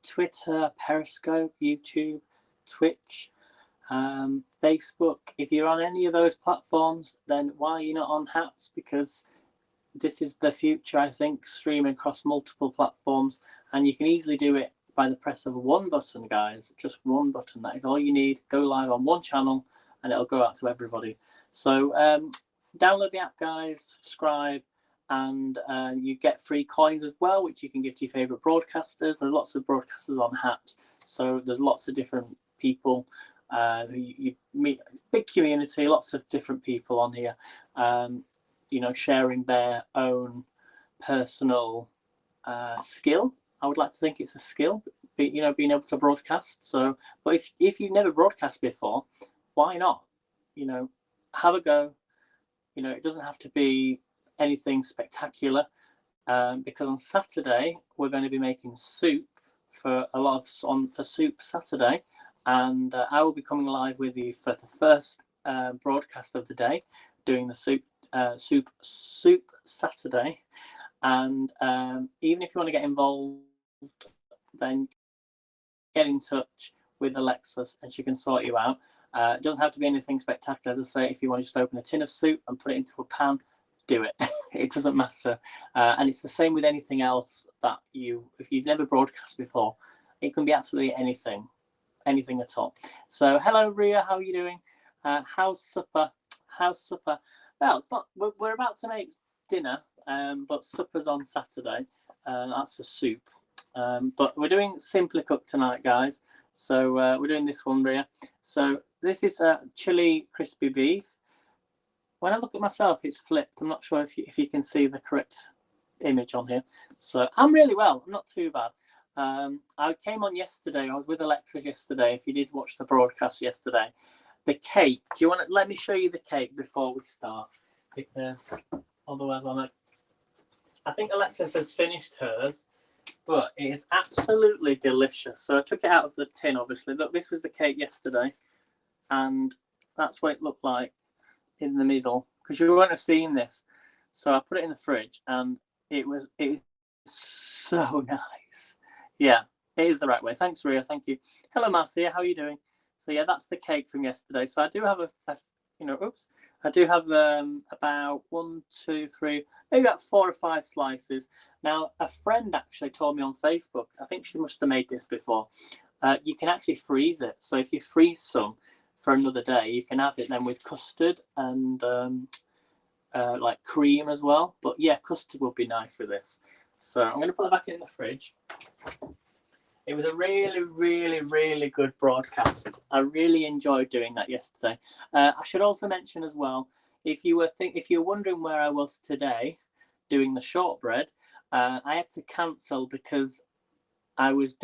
Twitter, Periscope, YouTube, Twitch, Facebook. If you're on any of those platforms, then why are you not on Haps? Because this is the future, I think, streaming across multiple platforms, and you can easily do it by the press of one button, guys. Just one button. That is all you need. Go live on one channel and it'll go out to everybody. So download the app, guys, subscribe, and you get free coins as well, which you can give to your favorite broadcasters. There's lots of broadcasters on Haps, so there's lots of different people you meet. Big community, lots of different people on here, you know, sharing their own personal skill. I would like to think it's a skill, you know, being able to broadcast. So, but if you've never broadcast before, why not? You know, have a go. You know, it doesn't have to be anything spectacular, because on Saturday we're going to be making soup for for Soup Saturday, and I will be coming live with you for the first broadcast of the day, doing the Soup Saturday. And even if you want to get involved, then get in touch with Alexis and she can sort you out. It doesn't have to be anything spectacular. As I say, if you want to just open a tin of soup and put it into a pan, do it. It doesn't matter. And it's the same with anything else that if you've never broadcast before, it can be absolutely anything at all. So hello, Ria, how are you doing? How's supper? Well, it's not, we're about to make dinner, but supper's on Saturday. That's a soup. But we're doing Simply Cooked tonight, guys. So we're doing this one, Ria. So this is chili crispy beef. When I look at myself, it's flipped. I'm not sure if you can see the correct image on here. So I'm really well. I'm not too bad. I came on yesterday. I was with Alexa yesterday. If you did watch the broadcast yesterday, the cake. Do you want to let me show you the cake before we start? Because otherwise, I think Alexis has finished hers, but it is absolutely delicious. So I took it out of the tin, obviously. Look, this was the cake yesterday, and that's what it looked like in the middle, because you won't have seen this. So I put it in the fridge, and it is so nice. Yeah, it is the right way. Thanks, Ria. Thank you. Hello, Marcia. How are you doing? So yeah, that's the cake from yesterday. So I do have I do have about 1, 2, 3, maybe about 4 or 5 slices. Now, a friend actually told me on Facebook, I think she must have made this before, you can actually freeze it. So if you freeze some for another day, you can have it then with custard and like cream as well. But yeah, custard would be nice with this. So I'm going to put it back in the fridge. It was a really, really, really good broadcast. I really enjoyed doing that yesterday. I should also mention as well, if you're wondering where I was today doing the shortbread, I had to cancel because I was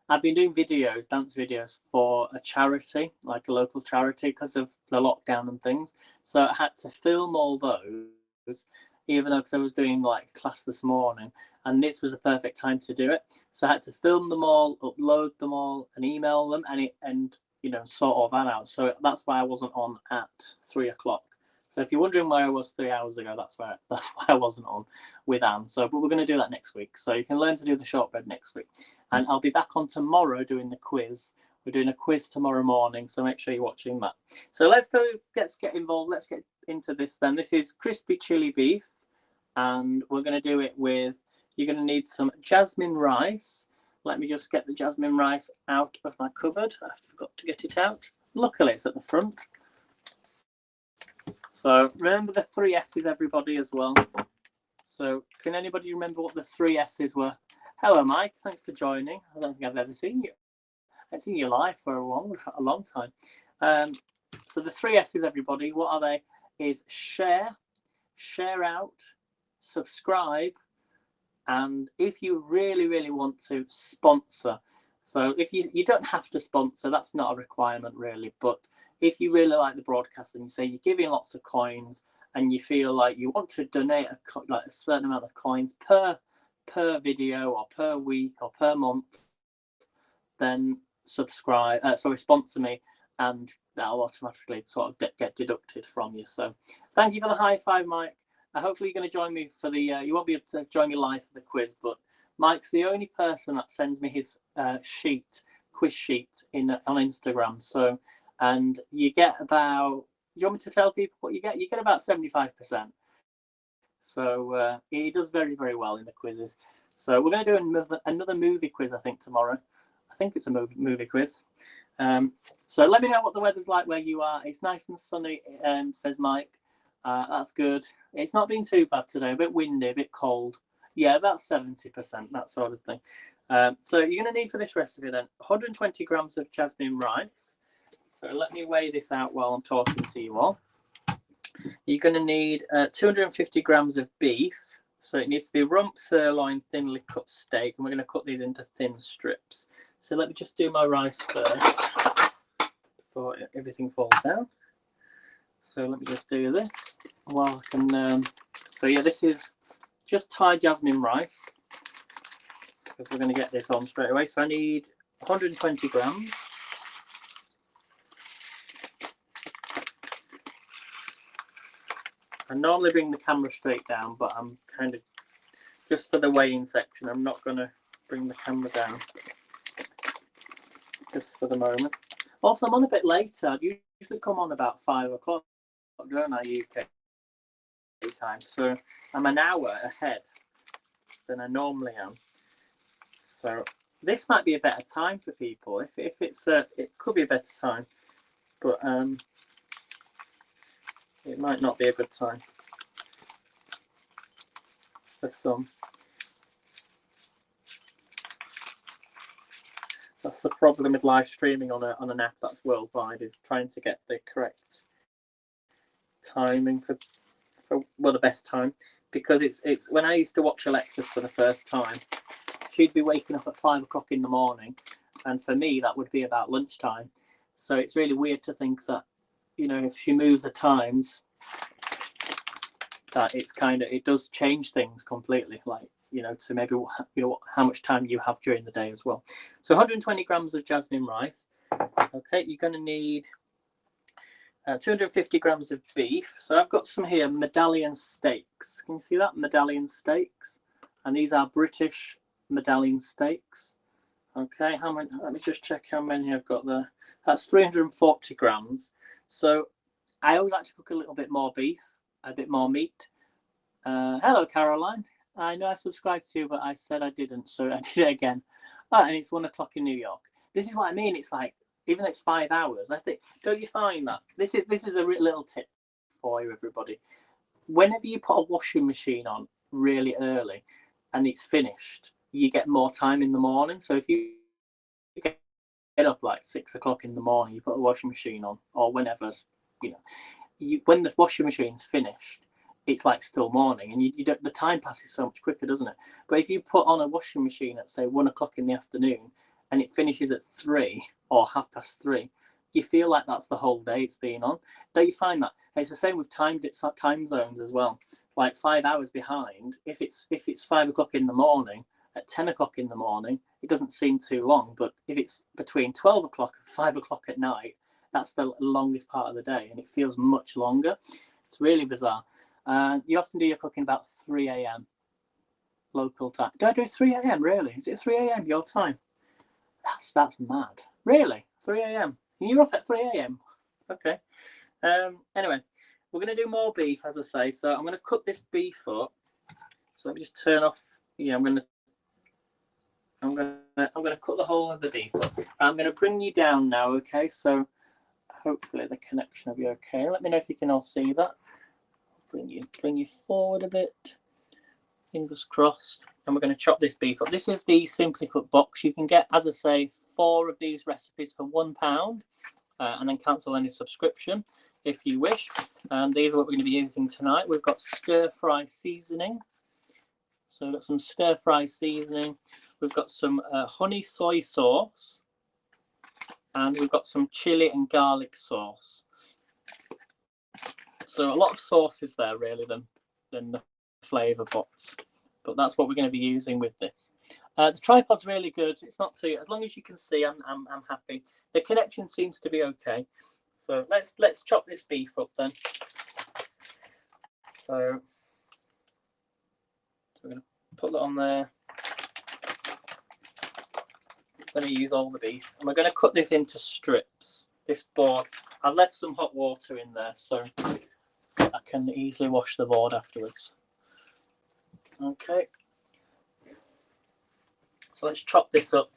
I've been doing dance videos for a charity, like a local charity, because of the lockdown and things. So I had to film all those, even though because I was doing like class this morning, and this was the perfect time to do it. So I had to film them all, upload them all, and email them, and you know, sort all that out. So that's why I wasn't on at 3 o'clock. So if you're wondering where I was 3 hours ago, that's why I wasn't on with Anne. So, but we're going to do that next week. So you can learn to do the shortbread next week, and I'll be back on tomorrow doing the quiz. We're doing a quiz tomorrow morning, so make sure you're watching that. So let's get involved. Let's get into this then. This is crispy chili beef, and we're going to do it with. You're going to need some jasmine rice. Let me just get the jasmine rice out of my cupboard. I forgot to get it out. Luckily, it's at the front. So remember the 3 S's, everybody, as well. So can anybody remember what the 3 S's were? Hello, Mike. Thanks for joining. I don't think I've ever seen you. I've seen you live for a long time. So the 3 S's, everybody, what are they? Is share out, subscribe, and if you really, really want to, sponsor. So if you don't have to sponsor, that's not a requirement really, but if you really like the broadcast and you say you're giving lots of coins and you feel like you want to donate a certain amount of coins per video or per week or per month, then sponsor me, and that'll automatically sort of get deducted from you. So thank you for the high five, Mike. Hopefully you're going to join me for the you won't be able to join me live for the quiz, but Mike's the only person that sends me his quiz sheet on Instagram. So, and you get about. Do you want me to tell people what you get? You get about 75%. So he does very, very well in the quizzes. So we're going to do another movie quiz, I think, tomorrow. I think it's a movie quiz. So let me know what the weather's like where you are. It's nice and sunny, says Mike. That's good. It's not been too bad today. A bit windy, a bit cold. Yeah, about 70%, that sort of thing. So you're going to need for this recipe then 120 grams of jasmine rice. So let me weigh this out while I'm talking to you all. You're going to need 250 grams of beef. So it needs to be rump, sirloin, thinly cut steak. And we're going to cut these into thin strips. So let me just do my rice first before everything falls down. So let me just do this while I can. So yeah, this is just Thai jasmine rice because we're going to get this on straight away. So I need 120 grams. I normally bring the camera straight down, but I'm kind of, just for the weighing section, I'm not going to bring the camera down just for the moment. Also, I'm on a bit later. I usually come on about 5 o'clock, don't I, UK time? So I'm an hour ahead than I normally am. So this might be a better time for people. If it's it could be a better time, but it might not be a good time for some. That's the problem with live streaming on an app that's worldwide, is trying to get the correct timing for well, the best time, because it's when I used to watch Alexis for the first time, she'd be waking up at 5 o'clock in the morning, and for me that would be about lunchtime. So it's really weird to think that, you know, if she moves the times, that it does change things completely, like, you know, to maybe, you know, how much time you have during the day as well. So 120 grams of jasmine rice. Okay, you're going to need 250 grams of beef. So I've got some here, medallion steaks. Can you see that? Medallion steaks. And these are British medallion steaks. Okay, how many? Let me just check how many I've got there. That's 340 grams. So I always like to cook a little bit more beef, a bit more meat. Hello, Caroline. I know I subscribed to you, but I said I didn't, so I did it again. Oh, and it's 1 o'clock in New York. This is what I mean. It's like, even though it's 5 hours, I think, don't you find that? This is a little tip for you, everybody. Whenever you put a washing machine on really early and it's finished, you get more time in the morning. So if you get up like 6 o'clock in the morning, you put a washing machine on, or whenever, you know, when the washing machine's finished, it's like still morning, and you don't, the time passes so much quicker, doesn't it? But if you put on a washing machine at, say, 1 o'clock in the afternoon and it finishes at 3 or 3:30, you feel like that's the whole day it's been on. Don't you find that? It's the same with time zones as well. Like 5 hours behind, if it's 5 o'clock in the morning, at 10 o'clock in the morning, it doesn't seem too long. But if it's between 12 o'clock and 5 o'clock at night, that's the longest part of the day, and it feels much longer. It's really bizarre. You often do your cooking about 3 a.m. local time. Do I do 3 a.m. really? Is it 3 a.m. your time? That's mad. Really? 3 a.m. You're up at 3 a.m. Okay. Anyway, we're going to do more beef, as I say. So I'm going to cook this beef up. So let me just turn off. Yeah, I'm going to cut the whole of the beef up. I'm going to bring you down now. Okay. So hopefully the connection will be okay. Let me know if you can all see that. Bring you forward a bit. Fingers crossed. And we're going to chop this beef up. This is the Simply Cooked box. You can get, as I say, 4 of these recipes for £1, and then cancel any subscription if you wish. And these are what we're going to be using tonight. We've got stir-fry seasoning. So we've got some stir-fry seasoning. We've got some honey soy sauce. And we've got some chili and garlic sauce. So a lot of sauces there, really, than the flavour box. But that's what we're going to be using with this. The tripod's really good. It's not too, as long as you can see, I'm happy. The connection seems to be okay. So let's chop this beef up then. So we're going to put that on there. Let me use all the beef. And we're going to cut this into strips. This board, I left some hot water in there so I can easily wash the board afterwards. Okay. So let's chop this up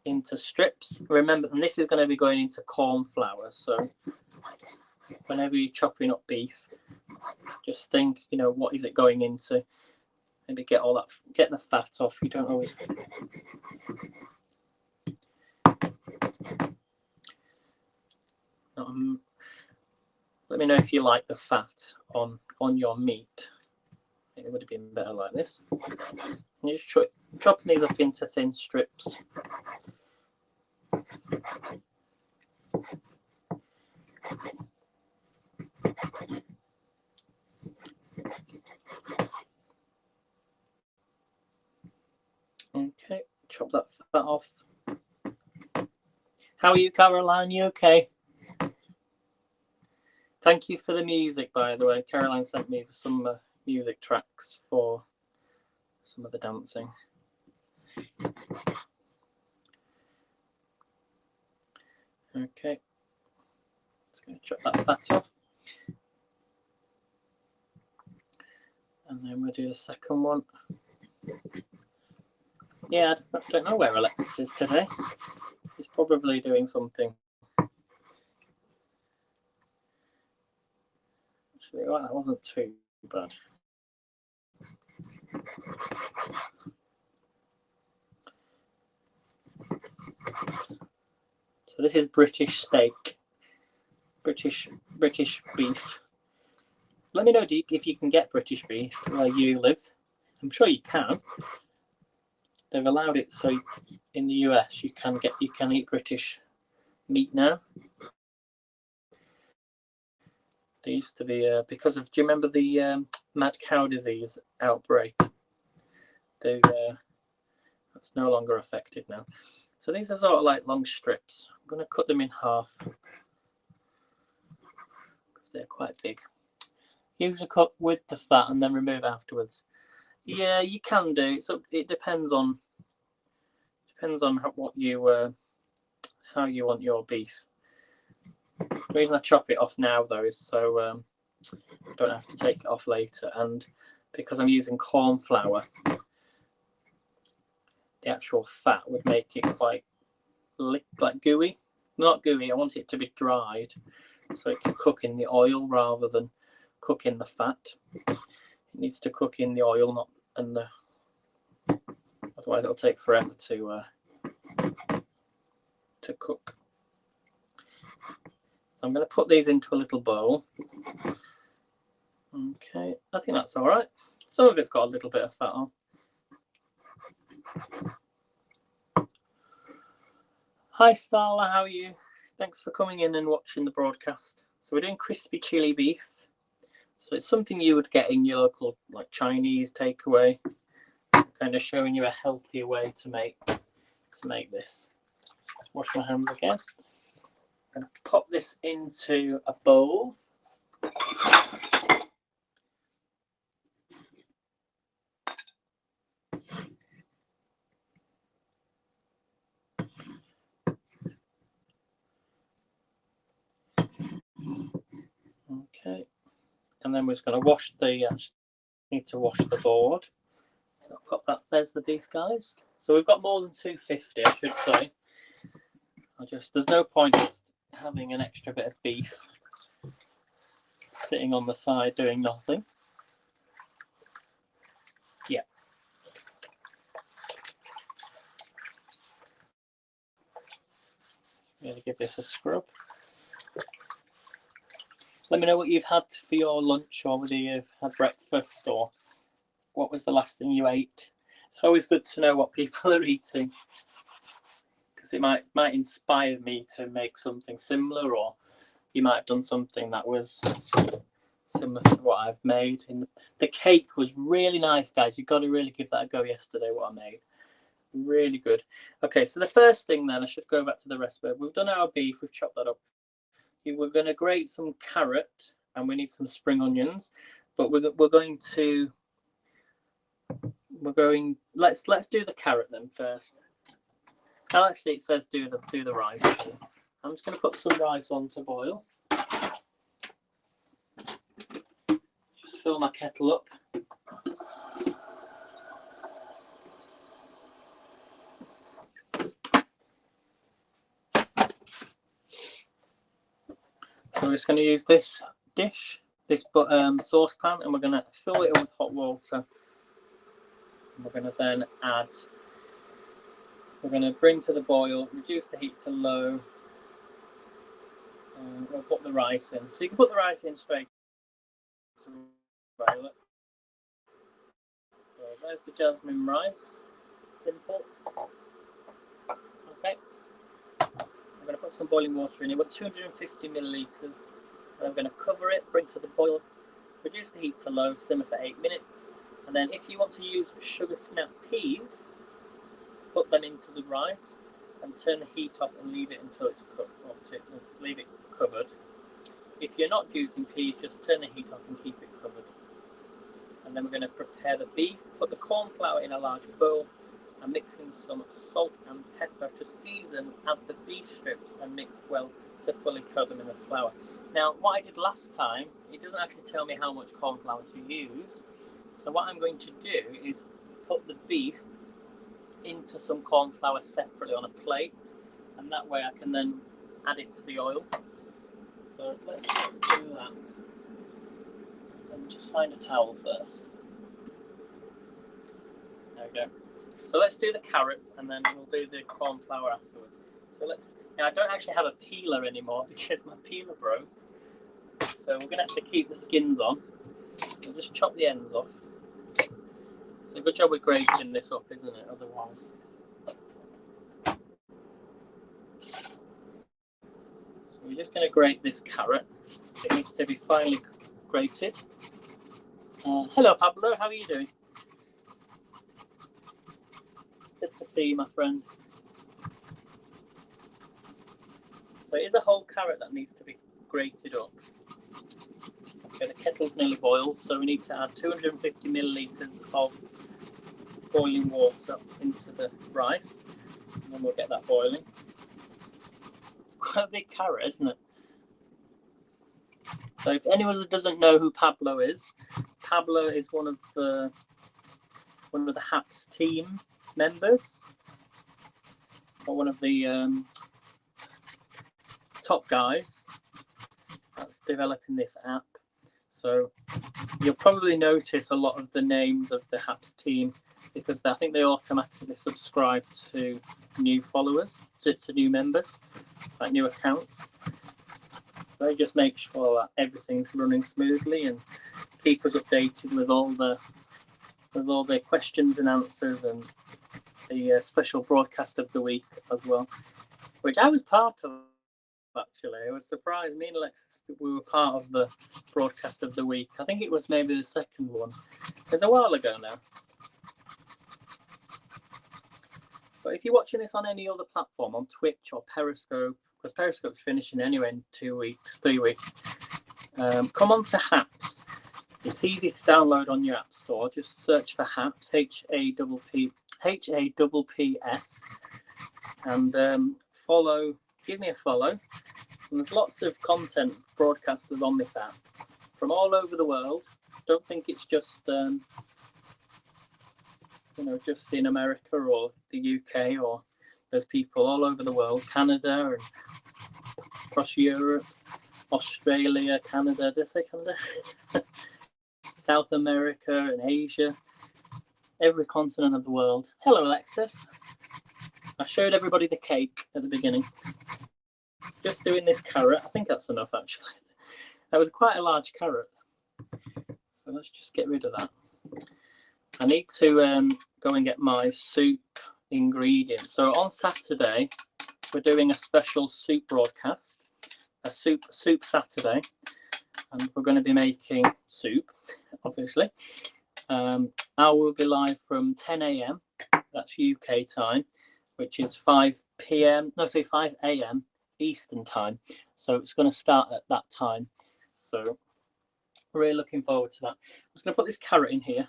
into strips. Remember, and this is going to be going into corn flour. So whenever you're chopping up beef, just think, you know, what is it going into? Maybe get all that, get the fat off. You don't always. Let me know if you like the fat on your meat. It would have been better like this. And just chopping these up into thin strips. Okay, chop that fat off. How are you, Caroline? You okay? Thank you for the music, by the way. Caroline sent me some music tracks for some of the dancing. Okay, just going to chop that fat off. And then we'll do the second one. Yeah, I don't know where Alexis is today. He's probably doing something. Actually, well, that wasn't too bad. So this is British steak, British beef. Let me know, Deek, if you can get British beef where you live. I'm sure you can. They've allowed it so in the US you can eat British meat now. There used to be because of, do you remember the mad cow disease outbreak? That's no longer affected now. So these are sort of like long strips. I'm going to cut them in half because they're quite big. Usually cut with the fat and then remove afterwards. Yeah, you can do. So it depends on what you how you want your beef. The reason I chop it off now though is so I don't have to take it off later, and because I'm using corn flour, the actual fat would make it quite like gooey. Not gooey. I want it to be dried so it can cook in the oil rather than cook in the fat. It needs to cook in the oil, not in the. Otherwise, it'll take forever to cook. So I'm going to put these into a little bowl. Okay, I think that's all right. Some of it's got a little bit of fat on. Hi Starla, how are you? Thanks for coming in and watching the broadcast. So we're doing crispy chili beef. So it's something you would get in your local like Chinese takeaway. Kind of showing you a healthier way to make this. Wash my hands again. I'm going to pop this into a bowl. Okay, and then we're just going to wash the. Need to wash the board. So I'll pop that. There's the beef, guys. So we've got more than 250, I should say. There's no point having an extra bit of beef sitting on the side doing nothing. Yeah. Really give this a scrub. Let me know what you've had for your lunch, or whether you've had breakfast, or what was the last thing you ate. It's always good to know what people are eating, because it might inspire me to make something similar, or you might have done something that was similar to what I've made. The cake was really nice, guys. You've got to really give that a go yesterday, what I made. Really good. Okay, so the first thing then, I should go back to the recipe. We've done our beef, we've chopped that up. We're going to grate some carrot, and we need some spring onions, but let's do the carrot then first. Oh, actually, it says do the rice. I'm just going to put some rice on to boil. Just fill my kettle up. So we're just going to use this dish, this saucepan, and we're going to fill it up with hot water. And we're going to then add. We're going to bring to the boil, reduce the heat to low. We'll put the rice in. So you can put the rice in straight to boil it. So there's the jasmine rice. Simple. Okay. I'm going to put some boiling water in. We've got 250 millilitres. And I'm going to cover it, bring to the boil, reduce the heat to low, simmer for 8 minutes. And then if you want to use sugar snap peas, put them into the rice and turn the heat off and leave it until it's cooked, or leave it covered. If you're not using peas, just turn the heat off and keep it covered. And then we're going to prepare the beef. Put the corn flour in a large bowl and mix in some salt and pepper to season. Add the beef strips and mix well to fully coat them in the flour. Now, what I did last time, it doesn't actually tell me how much corn flour to use. So what I'm going to do is put the beef into some corn flour separately on a plate, and that way I can then add it to the oil. So let's do that. Let me just find a towel first. There we go. So let's do the carrot and then we'll do the corn flour afterwards. So now I don't actually have a peeler anymore because my peeler broke. So we're going to have to keep the skins on. We'll just chop the ends off. So good job with grating this up, isn't it? Otherwise. So we're just going to grate this carrot. It needs to be finely grated. Hello Pablo, how are you doing? Good to see you, my friend. So it is a whole carrot that needs to be grated up. Okay, the kettle's nearly boiled, so we need to add 250 millilitres of boiling water into the rice, and then we'll get that boiling. Quite a big carrot, isn't it? So if anyone doesn't know who Pablo is one of the HAPS team members, or one of the top guys that's developing this app. So you'll probably notice a lot of the names of the HAPS team because I think they automatically subscribe to new followers, to new members, like new accounts. They just make sure that everything's running smoothly and keep us updated with all the questions and answers and the special broadcast of the week as well, which I was part of. Actually, I was surprised. Me and Alexis, we were part of the broadcast of the week. I think it was maybe the second one. It's a while ago now. But if you're watching this on any other platform, on Twitch or Periscope, because Periscope's finishing anyway in 2 weeks, 3 weeks, come on to HAPS. It's easy to download on your app store. Just search for HAPS, HAPPS, and follow. Give me a follow. And there's lots of content broadcasters on this app from all over the world. Don't think it's just just in America or the UK, or there's people all over the world, Canada and across Europe, Australia, Canada, did I say Canada? South America and Asia, every continent of the world. Hello, Alexis. I showed everybody the cake at the beginning. Just doing this carrot. I think that's enough, actually. That was quite a large carrot. So let's just get rid of that. I need to go and get my soup ingredients. So on Saturday, we're doing a special soup broadcast, a soup Saturday, and we're going to be making soup, obviously. I will be live from 10 a.m. That's UK time, which is 5 a.m. Eastern time. So it's going to start at that time. So really looking forward to that. I'm just going to put this carrot in here.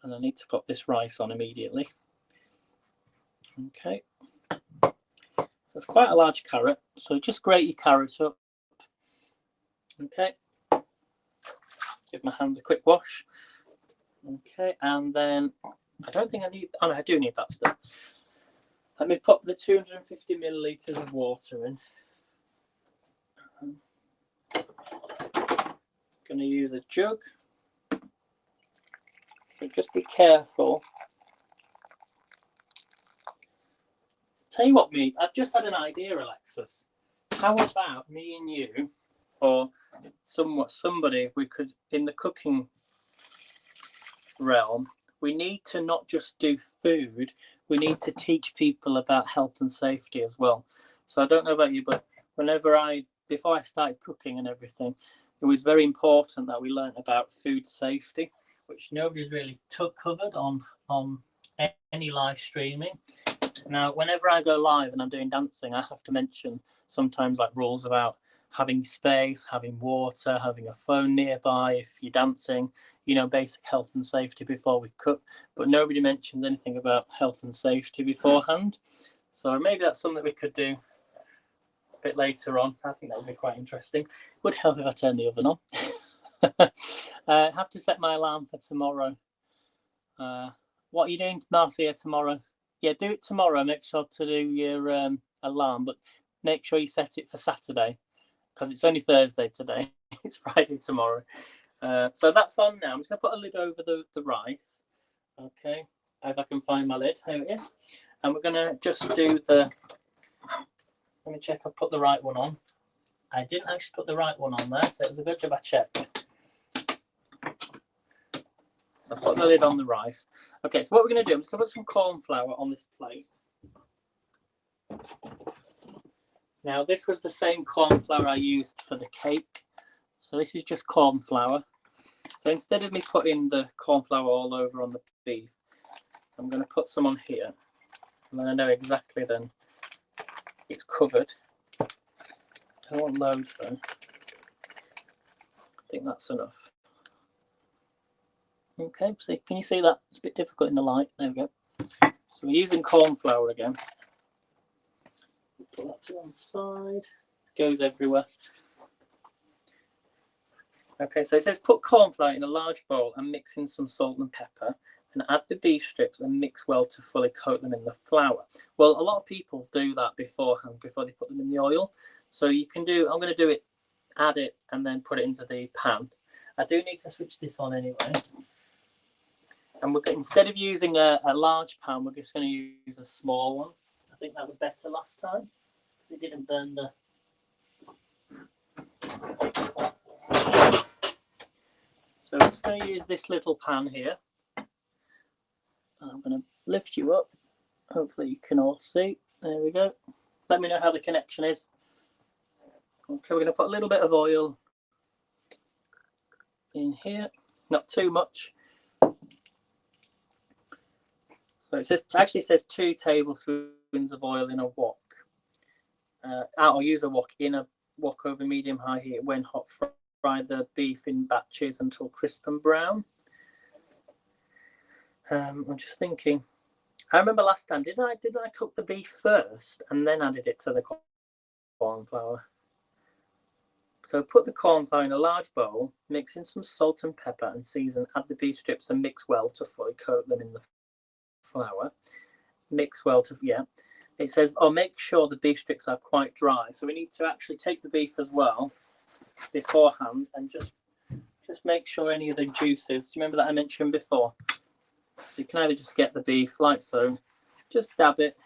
And I need to put this rice on immediately. Okay. So it's quite a large carrot, so just grate your carrot up. Okay. Give my hands a quick wash. Okay, and then I don't think I need, oh no, I do need that still. Let me pop the 250 millilitres of water in. Going to use a jug. So just be careful. Tell you what, me, I've just had an idea, Alexis. How about me and you, or somebody, we could, in the cooking realm, we need to not just do food, we need to teach people about health and safety as well. So I don't know about you, but before I started cooking and everything, it was very important that we learned about food safety, which nobody's really covered on any live streaming. Now, whenever I go live and I'm doing dancing, I have to mention sometimes like rules about having space, having water, having a phone nearby if you're dancing, you know, basic health and safety before we cook. But nobody mentions anything about health and safety beforehand. So maybe that's something we could do a bit later on. I think that would be quite interesting. Would help if I turn the oven on. I have to set my alarm for tomorrow. What are you doing, Marcia, tomorrow? Yeah, do it tomorrow. Make sure to do your alarm, but make sure you set it for Saturday because it's only Thursday today. It's Friday tomorrow. So that's on now. I'm just going to put a lid over the rice. Okay, if I can find my lid. Here it is. And we're going to just do the... Let me check I've put the right one on. I didn't actually put the right one on there, so it was a good job I checked. So I've put the lid on the rice. Okay, so what we're going to do, I'm just going to put some corn flour on this plate. Now, this was the same corn flour I used for the cake. So this is just corn flour. So instead of me putting the corn flour all over on the beef, I'm going to put some on here. And then I know exactly then it's covered. I don't want loads though. I think that's enough. Okay, so can you see that? It's a bit difficult in the light. There we go. So we're using corn flour again. Put that to one side. It goes everywhere. Okay, so it says put corn flour in a large bowl and mix in some salt and pepper and add the beef strips and mix well to fully coat them in the flour. Well, a lot of people do that beforehand, before they put them in the oil. So you can do, I'm going to do it, add it and then put it into the pan. I do need to switch this on anyway. And we're instead of using a large pan, we're just going to use a small one. I think that was better last time. It didn't burn the... So I'm just going to use this little pan here. And I'm going to lift you up. Hopefully you can all see. There we go. Let me know how the connection is. Okay, we're going to put a little bit of oil in here. Not too much. So it says, actually says 2 tablespoons of oil in a wok. I'll use a wok in a wok over medium-high heat when hot. Fry the beef in batches until crisp and brown. I'm just thinking. I remember last time, did I cook the beef first and then added it to the corn flour? So put the corn flour in a large bowl, mix in some salt and pepper and season. Add the beef strips and mix well to fully coat them in the flour. Mix well to, yeah. It says, oh, make sure the beef strips are quite dry. So we need to actually take the beef as well beforehand and just make sure any of the juices, do you remember that I mentioned before? So you can either just get the beef like so, just dab it,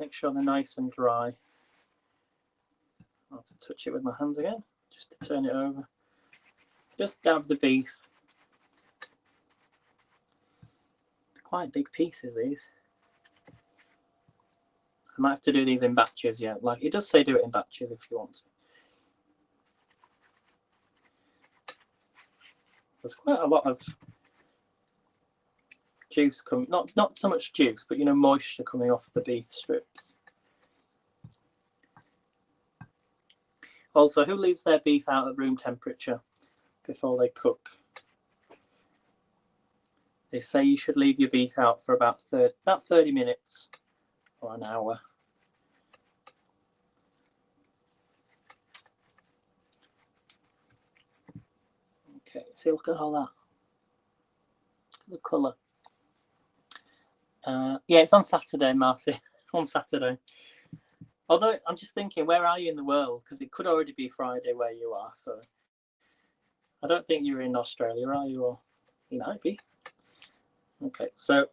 make sure they're nice and dry. I'll have to touch it with my hands again, just to turn it over. Just dab the beef. Quite big pieces, these. I might have to do these in batches, yeah. Like it does say do it in batches if you want to. There's quite a lot of juice coming, not so much juice, but you know, moisture coming off the beef strips. Also, who leaves their beef out at room temperature before they cook? They say you should leave your beef out for about 30 minutes or an hour. Okay, see, look at all that. Look at the colour. Yeah, it's on Saturday, Marcy. On Saturday. Although I'm just thinking, where are you in the world? Because it could already be Friday where you are. So I don't think you're in Australia, are you? Or you might be. Okay, so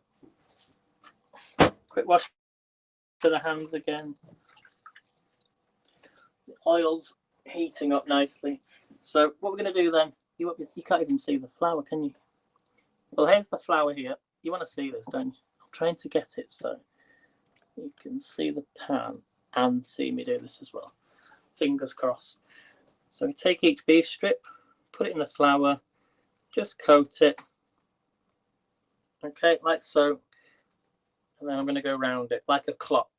quick wash to the hands again. The oil's heating up nicely. So what we're going to do then? You can't even see the flour, can you? Well, here's the flour here. You want to see this, don't you? I'm trying to get it so you can see the pan and see me do this as well. Fingers crossed. So we take each beef strip, put it in the flour, just coat it. Okay, like so. And then I'm going to go around it like a clock.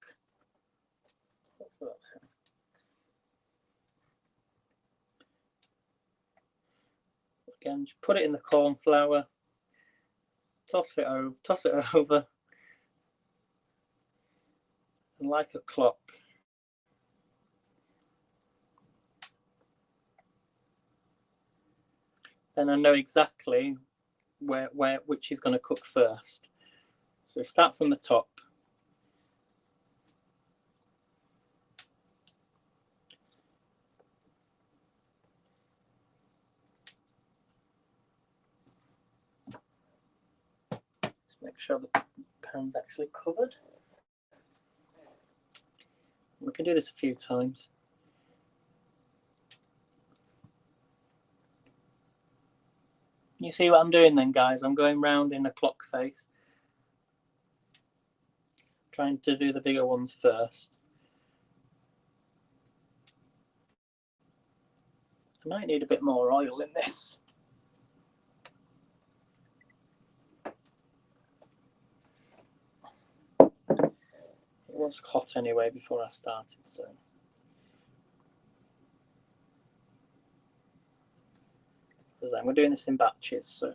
Again, just put it in the corn flour, toss it over, and like a clock. Then I know exactly which is going to cook first. So start from the top. Just make sure the pan's actually covered. We can do this a few times. You see what I'm doing then, guys? I'm going round in a clock face, trying to do the bigger ones first. I might need a bit more oil in this. It was hot anyway before I started, so. We're doing this in batches, so.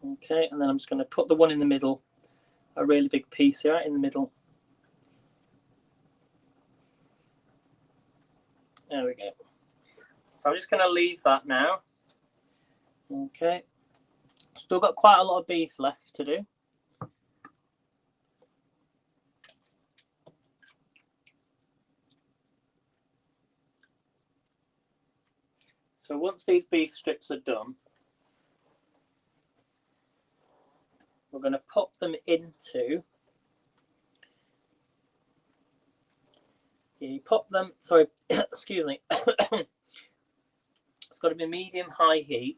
Okay, and then I'm just going to put the one in the middle, a really big piece here in the middle. There we go. So I'm just going to leave that now. Okay. Still got quite a lot of beef left to do. So once these beef strips are done, we're going to pop them into. You pop them. Sorry, excuse me. It's got to be medium-high heat.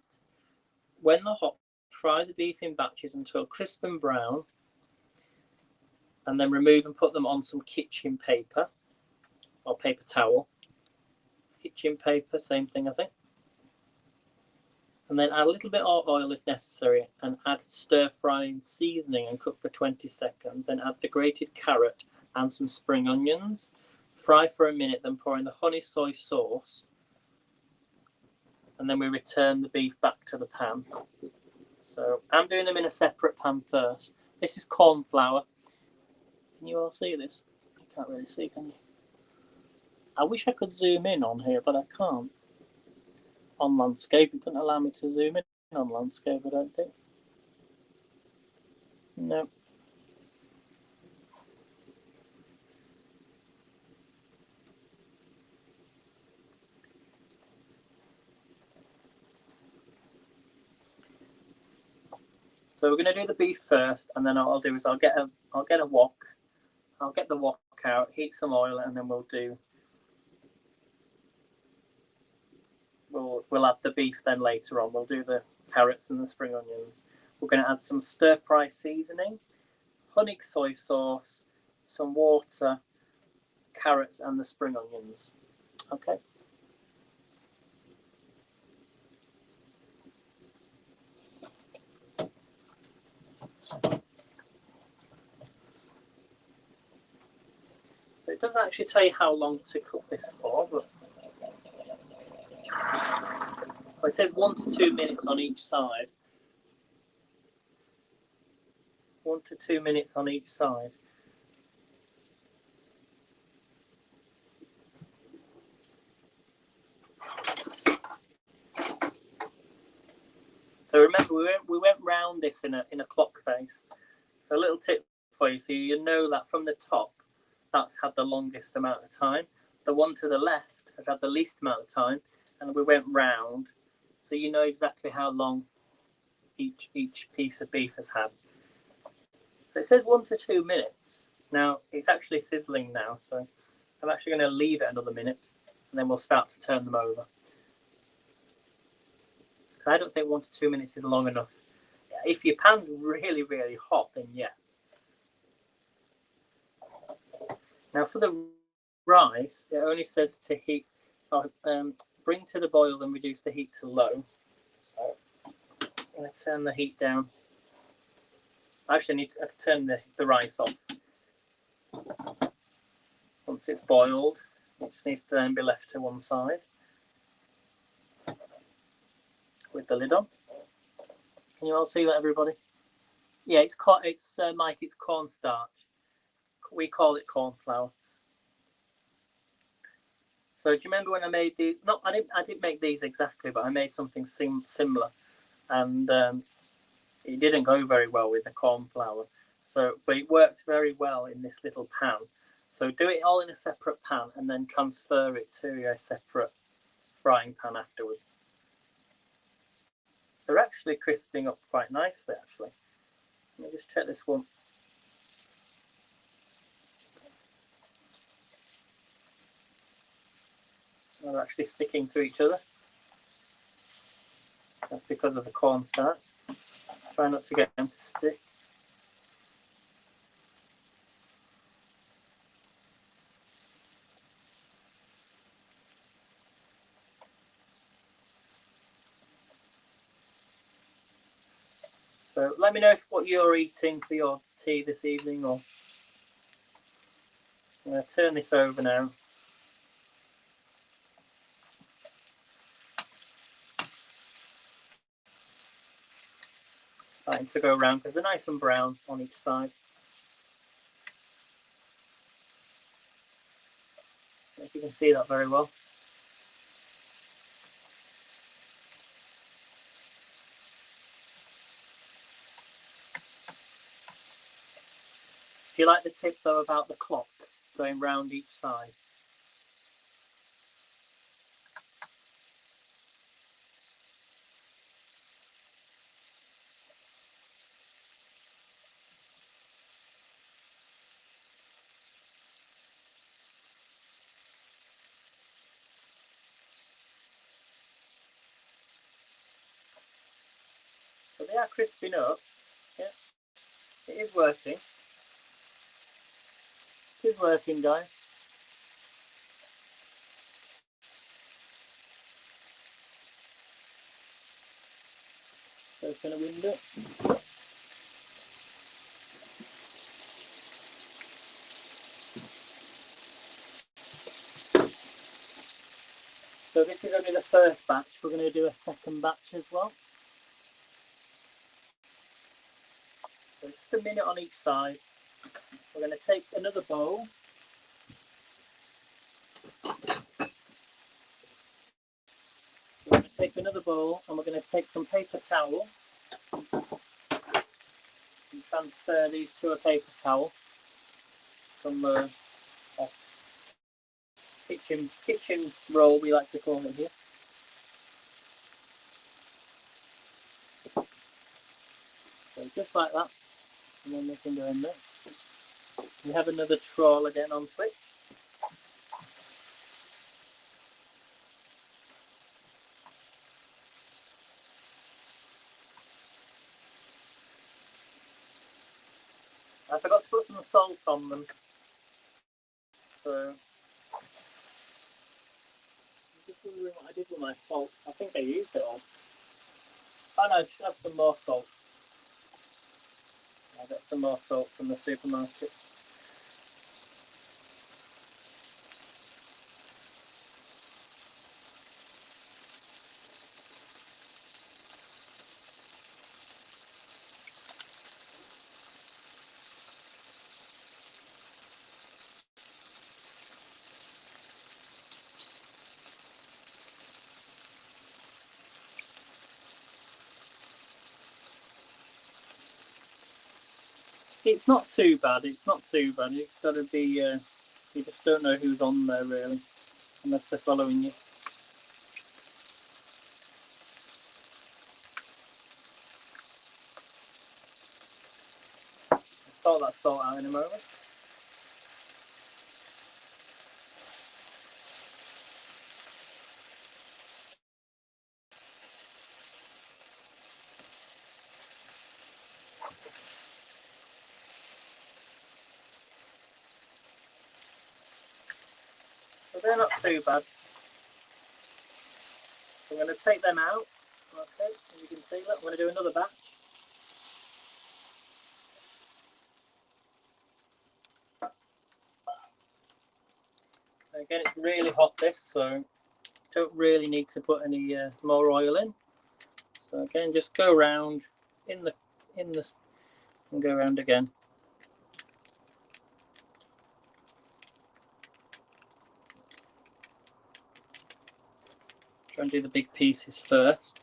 When they're hot, fry the beef in batches until crisp and brown, and then remove and put them on some kitchen paper or paper towel. Kitchen paper, same thing, I think. And then add a little bit of oil if necessary, and add stir-frying seasoning and cook for 20 seconds. Then add the grated carrot and some spring onions. Fry for a minute, then pour in the honey soy sauce. And then we return the beef back to the pan. So I'm doing them in a separate pan first. This is corn flour. Can you all see this? You can't really see, can you? I wish I could zoom in on here, but I can't. On landscape, it doesn't allow me to zoom in on landscape, I don't think. No. So we're going to do the beef first, and then what I'll do is I'll get a wok. I'll get the wok out, heat some oil, and then we'll add the beef then later on. We'll do the carrots and the spring onions. We're going to add some stir-fry seasoning, honey soy sauce, some water, carrots, and the spring onions. Okay. So it doesn't actually tell you how long to cook this for, but well, it says 1 to 2 minutes on each side. 1 to 2 minutes on each side. So remember, we went round this in a clock face. So a little tip for you, so you know that from the top, that's had the longest amount of time. The one to the left has had the least amount of time, and we went round, so you know exactly how long each piece of beef has had. So it says 1 to 2 minutes. Now it's actually sizzling now, so I'm actually going to leave it another minute, and then we'll start to turn them over. I don't think 1 to 2 minutes is long enough. If your pan's really, really hot, then yes. Now for the rice, it only says to heat, bring to the boil and reduce the heat to low. So I'm going to turn the heat down. Actually, I can turn the rice off. Once it's boiled, it just needs to then be left to one side with the lid on. Can you all see that, everybody? Yeah, it's Mike. It's cornstarch. We call it corn flour. So do you remember when I made these? No, I didn't make these exactly, but I made something similar, and it didn't go very well with the corn flour. So, but it worked very well in this little pan. So do it all in a separate pan, and then transfer it to a separate frying pan afterwards. They're actually crisping up quite nicely, actually. Let me just check this one. They're actually sticking to each other. That's because of the cornstarch. Try not to get them to stick. So let me know what you're eating for your tea this evening, or I'm going to turn this over now. Starting to go around because they're nice and brown on each side. I don't know if you can see that very well. Do you like the tip though about the clock going round each side? So they are crisping up. Yeah, it is working. It is working, guys. Open a window. So this is only the first batch. We're going to do a second batch as well. So just a minute on each side. We're going to take another bowl. We're going to take another bowl and we're going to take some paper towel and transfer these to a paper towel from the kitchen roll, we like to call it here. So just like that, and then we can go in there. We have another trawl again on switch. I forgot to put some salt on them. So I'm just wondering what I did with my salt. I think I used it all. Oh no, I should have some more salt. I got some more salt from the supermarket. It's not too bad. It's not too bad. It's got to be. You just don't know who's on there really, unless they're following you. I'll sort that salt out in a moment. So they're not too bad. I'm going to take them out. Okay, as you can see, look, I'm going to do another batch. Again, it's really hot this, so don't really need to put any more oil in. So again, just go around in the and go around again. Try and do the big pieces first.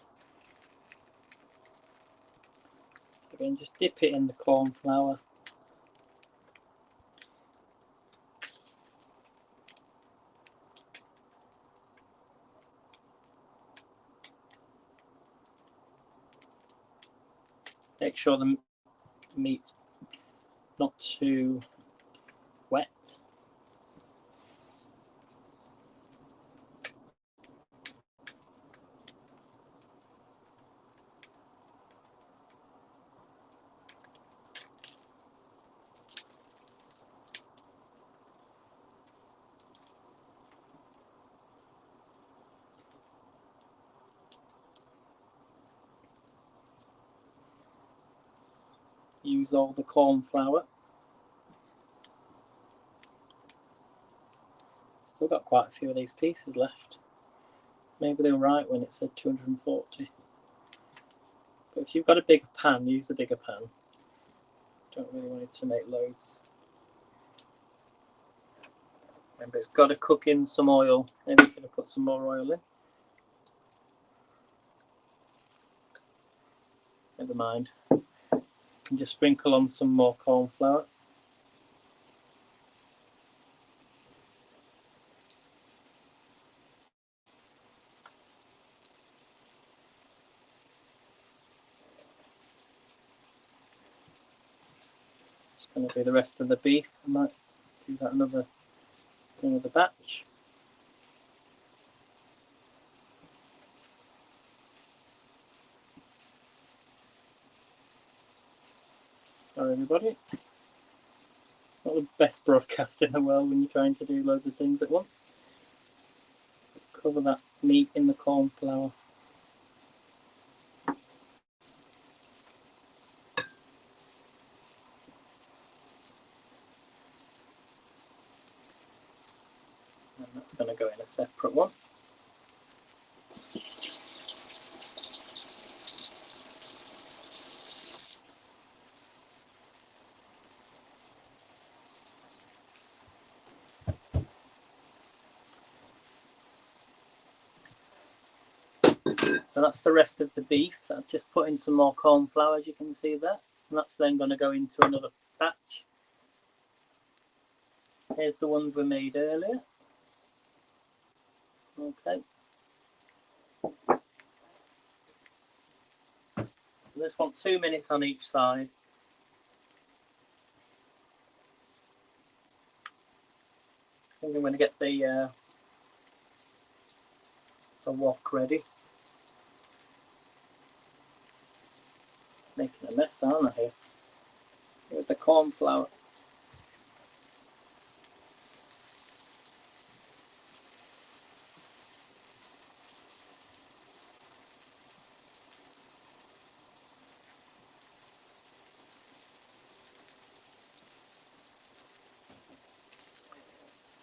Again, just dip it in the corn flour. Make sure the meat's not too wet. Use all the corn flour. Still got quite a few of these pieces left. Maybe they were right when it said 240. But if you've got a bigger pan, use a bigger pan. Don't really want it to make loads. Remember, it's got to cook in some oil. Maybe you could have put some more oil in. Never mind. You can just sprinkle on some more corn flour. Just going to do the rest of the beef. I might do that another batch. Sorry, everybody. Not the best broadcast in the world when you're trying to do loads of things at once. Cover that meat in the corn flour. And that's going to go in a separate one. So that's the rest of the beef. I've just put in some more corn flour, as you can see there. And that's then going to go into another batch. Here's the ones we made earlier. Okay. So this one, 2 minutes on each side. I think I'm going to get the wok ready. Making a mess, aren't I, here? With the corn flour.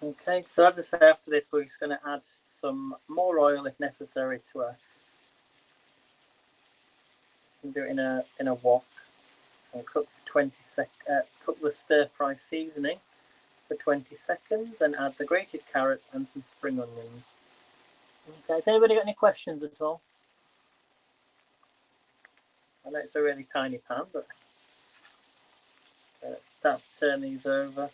Okay, so as I say, after this, we're just going to add some more oil if necessary to our. Do it in a wok and cook for 20 seconds. Cook the stir fry seasoning for 20 seconds and add the grated carrots and some spring onions. Okay, has anybody got any questions at all? I know it's a really tiny pan, but start to turn these over.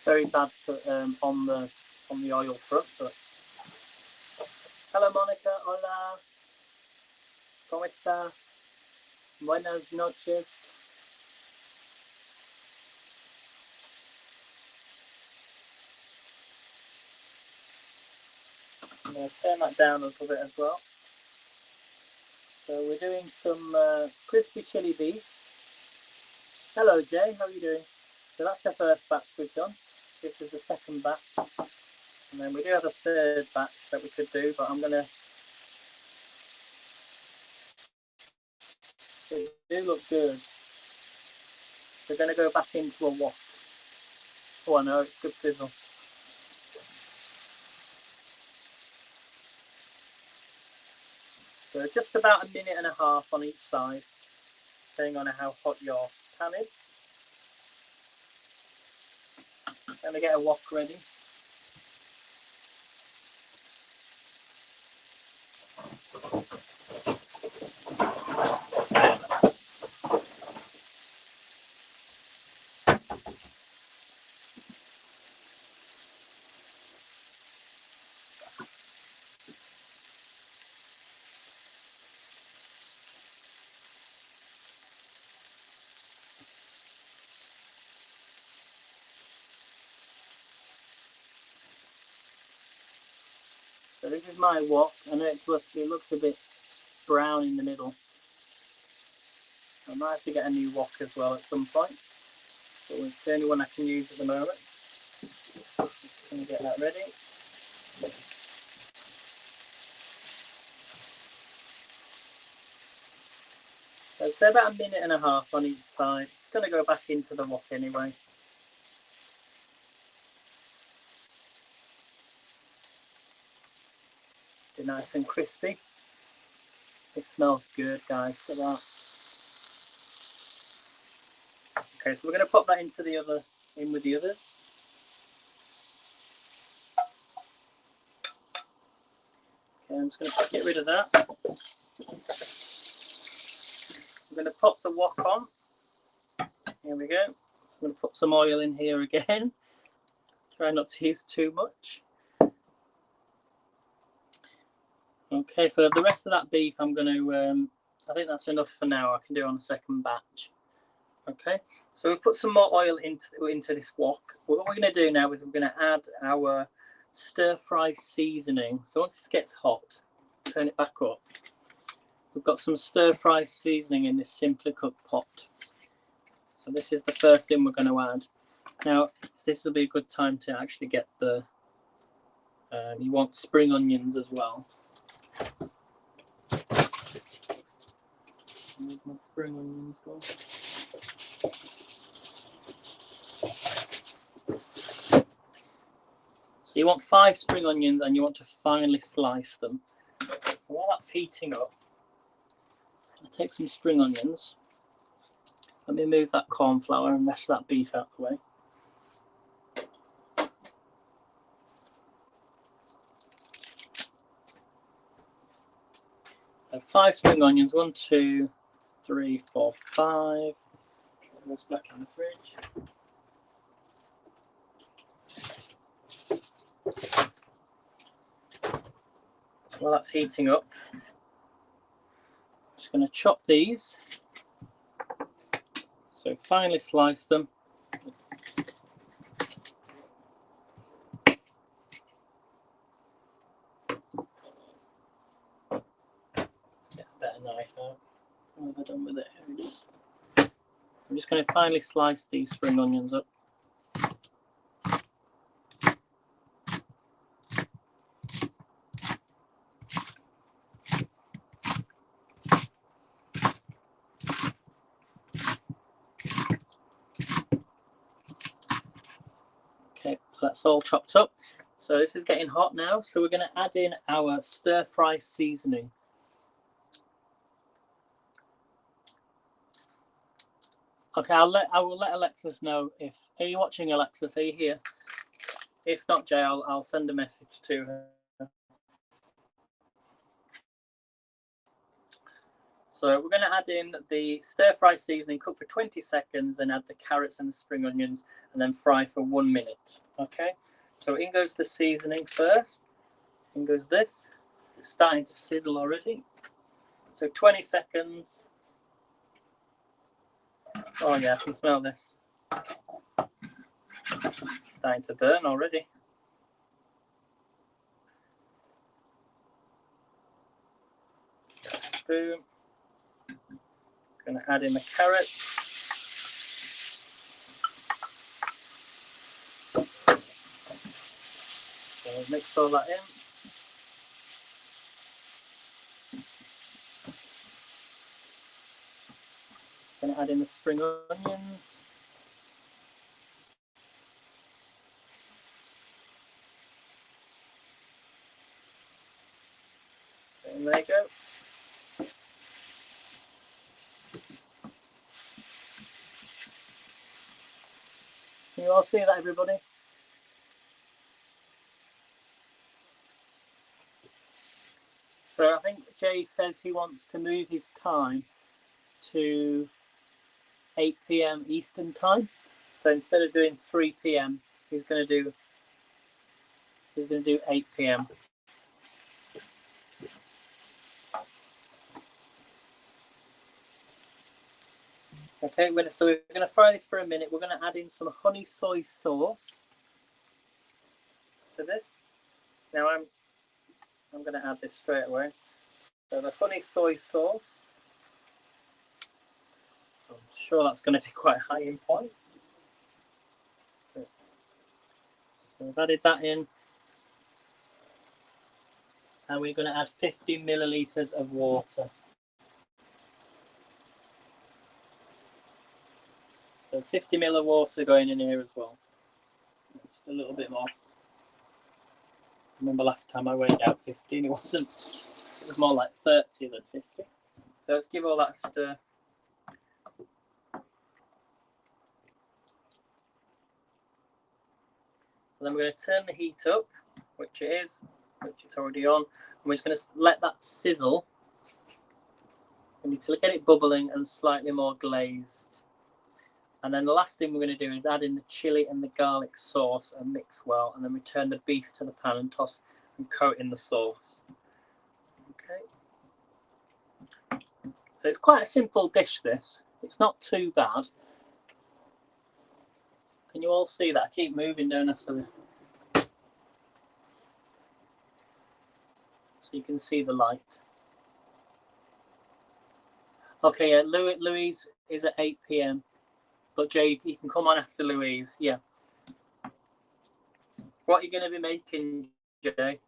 Very bad for, on the oil front, but hello Monica, hola, ¿cómo está? Buenas noches. I'm going to turn that down a little bit as well. So we're doing some crispy chili beef. Hello Jay, how are you doing? So that's the first batch we've done. This is the second batch. And then we do have a third batch that we could do, but I'm going to... They do look good. We're going to go back into a wok. Oh, I know, it's good sizzle. So just about a minute and a half on each side, depending on how hot your pan is. Then we get a wok ready. So this is my wok. I know it looks a bit brown in the middle. I might have to get a new wok as well at some point. But it's the only one I can use at the moment. Just going to get that ready. So it's about a minute and a half on each side. It's going to go back into the wok anyway. Be nice and crispy. It smells good, guys. Look at that. Okay, so we're going to pop that into the other, in with the others. Okay, I'm just going to get rid of that. I'm going to pop the wok on. Here we go. So I'm going to put some oil in here again. Try not to use too much. Okay, so the rest of that beef I'm going to, I think that's enough for now. I can do on a second batch. Okay, so we've put some more oil into this wok. What we're going to do now is we're going to add our stir-fry seasoning. So once this gets hot, turn it back up. We've got some stir-fry seasoning in this Simply Cooked pot. So this is the first thing we're going to add. Now, this will be a good time to actually get the, you want spring onions as well. Where's my spring onions gone? So you want 5 spring onions and you want to finely slice them. While that's heating up, I'll take some spring onions. Let me move that corn flour and mash that beef out of the way. So 5 spring onions, 1, 2, 3, 4, 5. Put this back in the fridge. So while that's heating up, I'm just going to chop these. So finely slice them. Get a better knife out. What have I done with it? Here it is. I'm just going to finely slice these spring onions up. So that's all chopped up. So this is getting hot now. So we're going to add in our stir fry seasoning. Okay, I will let Alexis know if. Are you watching, Alexis? Are you here? If not, Jay, I'll send a message to her. So we're going to add in the stir-fry seasoning, cook for 20 seconds, then add the carrots and the spring onions, and then fry for 1 minute. Okay, so in goes the seasoning first. In goes this. It's starting to sizzle already. So 20 seconds. Oh yeah, I can smell this. Starting to burn already. Spoon. Going to add in the carrot. So mix all that in. Going to add in the spring onions. And there you go. Can you all see that, everybody? So I think Jay says he wants to move his time to 8 p.m. Eastern time. So instead of doing 3 p.m., he's going to do 8 p.m. Okay, so we're going to fry this for a minute. We're going to add in some honey soy sauce to this. Now I'm going to add this straight away. So the honey soy sauce. I'm sure that's going to be quite high in point. So I've added that in. And we're going to add 50 millilitres of water. So 50 ml of water going in here as well. Just a little bit more. Remember last time I weighed out 15, it was more like 30 than 50. So let's give all that a stir. So then we're going to turn the heat up, which it's already on. And we're just going to let that sizzle. We need to get it bubbling and slightly more glazed. And then the last thing we're going to do is add in the chili and the garlic sauce and mix well. And then return the beef to the pan and toss and coat in the sauce. Okay. So it's quite a simple dish, this. It's not too bad. Can you all see that? I keep moving, don't I? So you can see the light. Okay, yeah, Louise is at 8 p.m. But Jay, you can come on after Louise. Yeah. What are you going to be making, Jay?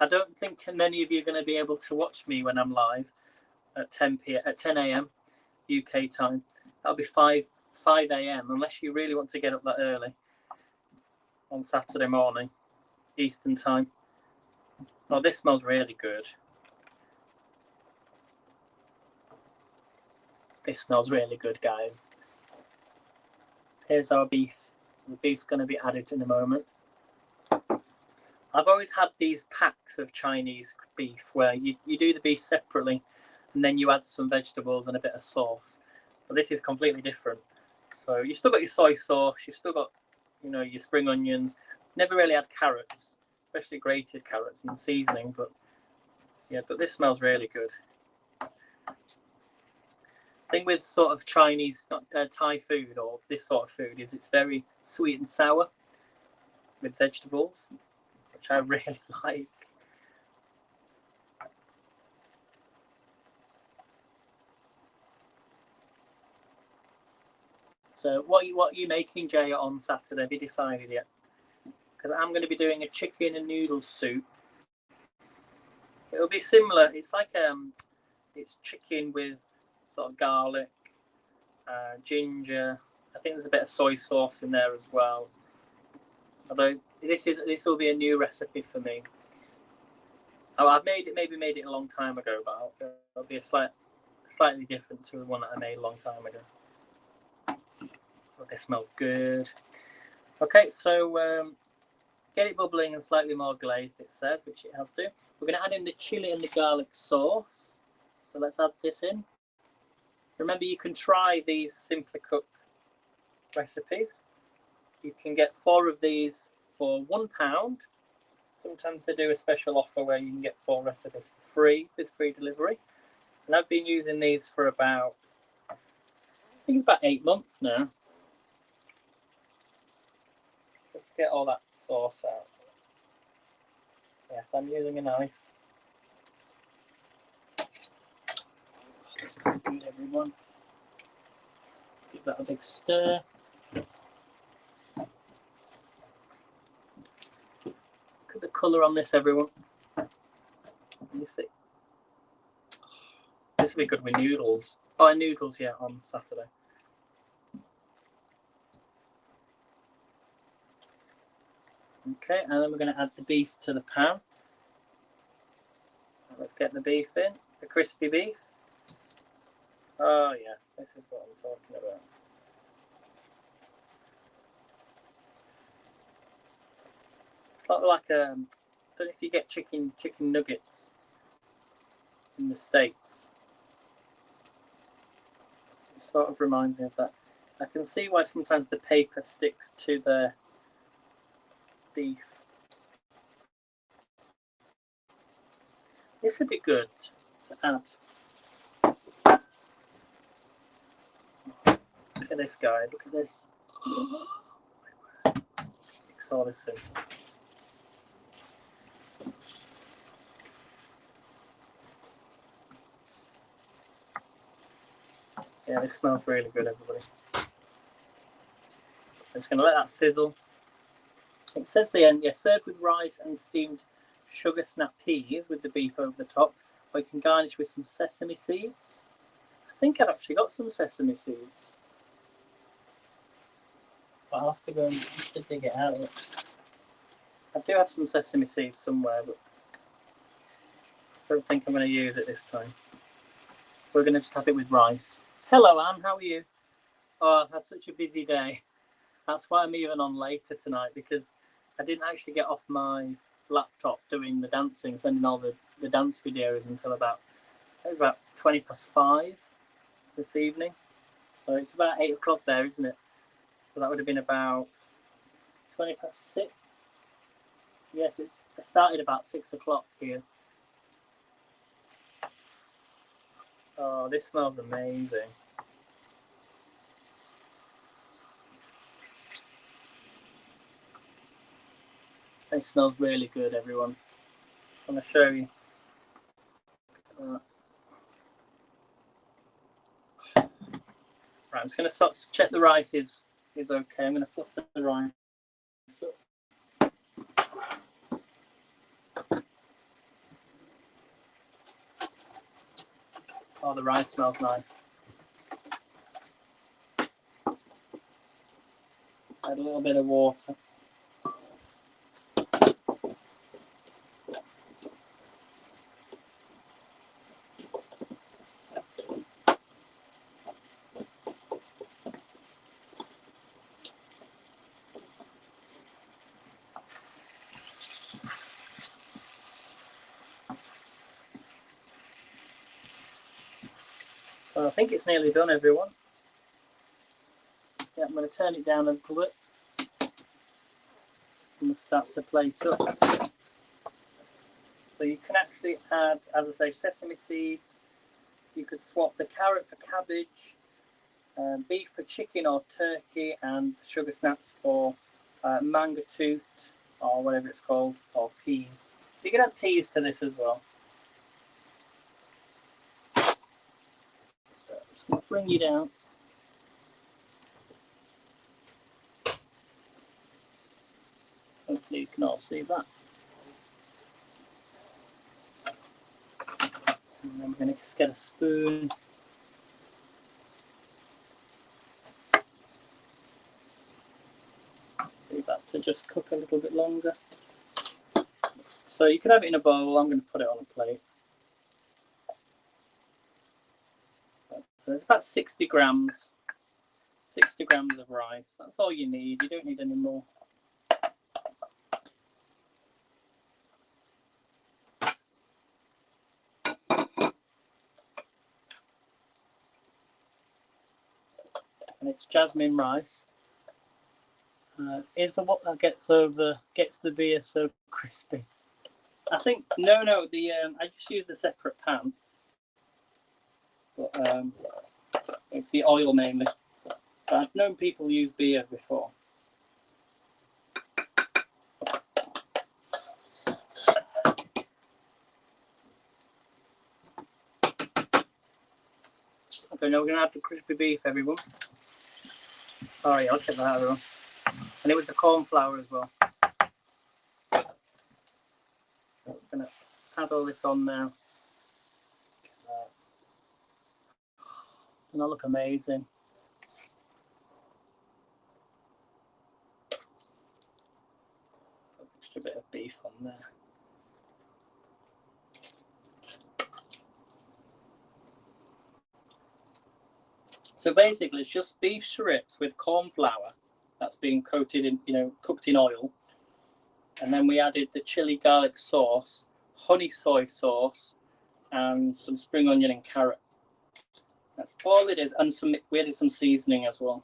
I don't think many of you are going to be able to watch me when I'm live at 10 a.m. UK time. That'll be 5 a.m. unless you really want to get up that early on Saturday morning, Eastern time. Oh, this smells really good. This smells really good, guys. Here's our beef. The beef's going to be added in a moment. I've always had these packs of Chinese beef where you do the beef separately and then you add some vegetables and a bit of sauce. But this is completely different. So you've still got your soy sauce, you've still got, your spring onions. Never really had carrots, especially grated carrots and seasoning. But this smells really good. Thing with sort of Chinese, Thai food or this sort of food is it's very sweet and sour with vegetables, which I really like. So what are you making, Jay, on Saturday? Have you decided yet? Because I'm going to be doing a chicken and noodle soup. It'll be similar. It's like it's chicken with sort of garlic, ginger. I think there's a bit of soy sauce in there as well. Although this will be a new recipe for me. Oh, I've maybe made it a long time ago, but it'll be slightly different to the one that I made a long time ago. Oh, this smells good. Okay, so get it bubbling and slightly more glazed, it says, which it has to. We're going to add in the chili and the garlic sauce. So let's add this in. Remember, you can try these Simply Cook recipes. You can get 4 of these for £1. Sometimes they do a special offer where you can get 4 recipes for free with free delivery. And I've been using these for about, I think it's about 8 months now. Let's get all that sauce out. Yes, I'm using a knife. Oh, this smells good, everyone. Let's give that a big stir. Look at the colour on this, everyone. Can you see? This will be good with noodles. Oh, and noodles, yeah, on Saturday. Okay, and then we're going to add the beef to the pan. Let's get the beef in, the crispy beef. Oh yes, this is what I'm talking about. It's like I don't know if you get chicken nuggets in the States. It sort of reminds me of that. I can see why sometimes the paper sticks to the beef. This would be good to add. Look at this, guys. Look at this. Mix all this in. Yeah, this smells really good, everybody. I'm just going to let that sizzle. It says the end, yeah, served with rice and steamed sugar snap peas with the beef over the top, or you can garnish with some sesame seeds. I think I've actually got some sesame seeds. But I'll have to go and dig it out. I do have some sesame seeds somewhere, but I don't think I'm going to use it this time. We're going to just have it with rice. Hello, Anne, how are you? Oh, I've had such a busy day. That's why I'm even on later tonight, because I didn't actually get off my laptop doing the dancing, sending all the dance videos until about 5 this evening. So it's about 8 o'clock there, isn't it? So that would have been about 6. Yes, it started about 6 o'clock here. Oh, this smells amazing. It smells really good, everyone. I'm going to show you. Right, I'm just going to check the rice is okay. I'm going to fluff the rice up. Oh, the rice smells nice. Add a little bit of water. So I think it's nearly done, everyone. Yeah, I'm going to turn it down a little bit. And start to plate up. So you can actually add, as I say, sesame seeds. You could swap the carrot for cabbage, beef for chicken or turkey, and sugar snaps for mango toot or whatever it's called, or peas. So you can add peas to this as well. So I'm just going to bring you down. Hopefully you can all see that. And then we're going to just get a spoon. leave that to just cook a little bit longer. So you can have it in a bowl. I'm going to put it on a plate. So it's about 60 grams. 60 grams of rice. That's all you need. You don't need any more. And it's jasmine rice. Is the what that gets the beer so crispy? I think no. I just used a separate pan, but it's the oil mainly. But I've known people use beer before. Okay, now we're gonna have the crispy beef, everyone. Sorry, I'll check that out, everyone. And it was the corn flour as well. So we're gonna add all this on now. And that'll look amazing. Put an extra bit of beef on there. So basically, it's just beef strips with corn flour that's been coated in, cooked in oil. And then we added the chili garlic sauce, honey soy sauce, and some spring onion and carrot. That's all it is. And we added some seasoning as well.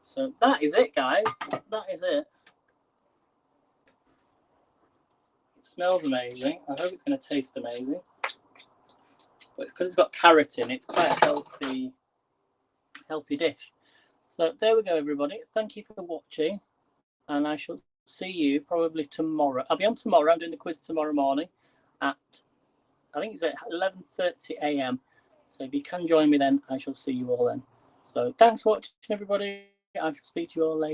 So that is it, guys. That is it. It smells amazing. I hope it's going to taste amazing. But it's because it's got carrot in. It's quite a healthy dish. So there we go, everybody. Thank you for watching, and I shall see you probably tomorrow. I'll be on tomorrow. I'm doing the quiz tomorrow morning at, I think it's at 11:30 a.m. So if you can join me then, I shall see you all then. So thanks for watching, everybody. I shall speak to you all later.